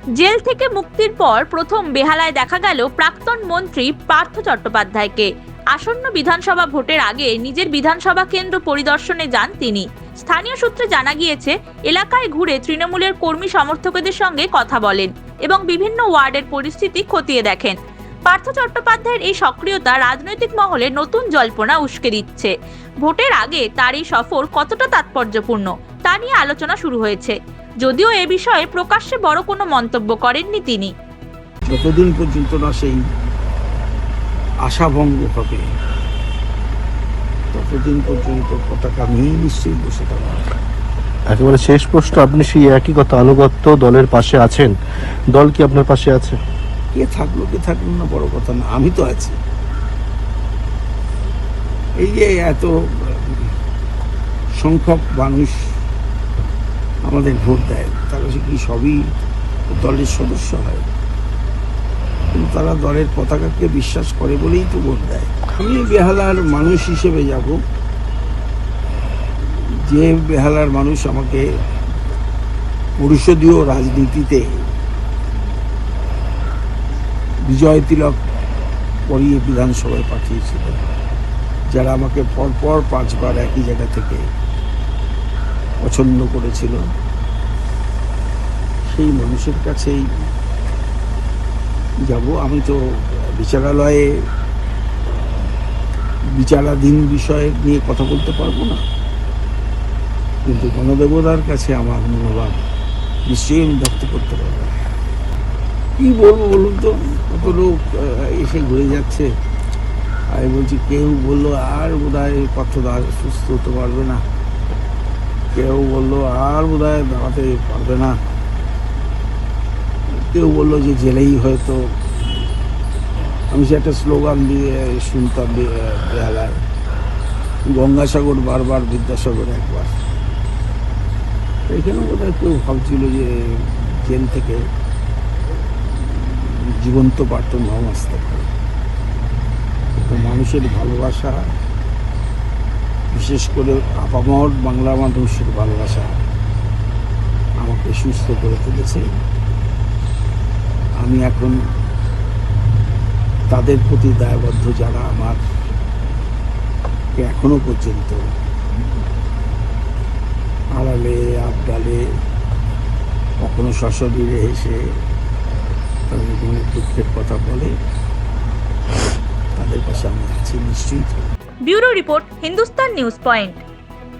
Jail থেকে মুক্তির পর প্রথম বেহালায় দেখা গেল প্রাক্তন মন্ত্রী পার্থ চট্টোপাধ্যায়কে। আসন্ন বিধানসভা ভোটের আগে নিজের বিধানসভা কেন্দ্র পরিদর্শনে যান তিনি। স্থানীয় সূত্রে জানা গিয়েছে, এলাকায় ঘুরে তৃণমূলের কর্মী সমর্থকদের সঙ্গে কথা বলেন এবং বিভিন্ন ওয়ার্ডের পরিস্থিতি খতিয়ে দেখেন। পার্থ চট্টোপাধ্যায়ের এই সক্রিয়তা রাজনৈতিক মহলে নতুন জল্পনা উস্কে দিচ্ছে। ভোটের আগে তার এই সফর কতটা তাৎপর্যপূর্ণ তা নিয়ে আলোচনা শুরু হয়েছে, যদিও এ বিষয়ে প্রকাশ্যে বড় কোনো মন্তব্য করেননি তিনি। যতদিন পর্যন্ত না সেই আশাভঙ্গ হবে ততদিন পর্যন্ত পতাকা নিয়ে নিশ্চয়ই বসে থাকবে। একেবারে শেষ প্রশ্ন, আপনি সেই একই কথা আনুগত্য দলের পাশে আছেন, দল কি আপনার পাশে আছে? কে থাকলো না বড় কথা না, আমি তো আছি। এই যে এত সংখ্যক মানুষ আমাদের ভোট দেয়, তারা কি সবই দলের সদস্য হয়? কিন্তু তারা দলের পতাকাকে বিশ্বাস করে বলেই তো ভোট দেয়। আমি বেহালার মানুষ হিসেবে যাব, যে বেহালার মানুষ আমাকে পরিষদীয় রাজনীতিতে বিজয় তিলক পরিয়ে বিধানসভায় পাঠিয়েছিল, যারা আমাকে পরপর 5 বার একই জায়গা থেকে পছন্দ করেছিল, সেই মানুষের কাছেই যাব। আমি তো বিচারালয়ে বিচারাধীন বিষয় নিয়ে কথা বলতে পারবো না, কিন্তু গণদেবতার কাছে আমার মনোভাব নিশ্চয়ই আমি ব্যক্ত করতে পারবো। কি বলবো বলুন তো, কত লোক এসে ঘুরে যাচ্ছে। আমি বলছি, কেউ বললো আর বোধহয় পার্থদা সুস্থ হতে পারবে না, কেউ বললো আর বোধহয় দাঁড়াতে পারবে না, কেউ বললো যে জেলেই হয়তো। আমি সে একটা স্লোগান দিয়ে শুনতাম বেহালায়, গঙ্গাসাগর বারবার বিদ্যাসাগর একবার। এখানে বোধহয় কেউ ভাবছিল যে জেল থেকে জীবন্ত পার্থ নাম আসতে পারে। মানুষের ভালোবাসা, বিশেষ করে আপামর বাংলা মানুষের ভালোবাসা আমাকে সুস্থ করে তুলেছে। আমি এখন তাদের প্রতি দায়বদ্ধ, যারা আমার এখনো পর্যন্ত আড়ালে আবডালে কখনো সশরীরে এসে তাদের মনের দুঃখের কথা বলে, তাদের পাশে আমি আছি নিশ্চয়ই। Bureau report, Hindustan news point.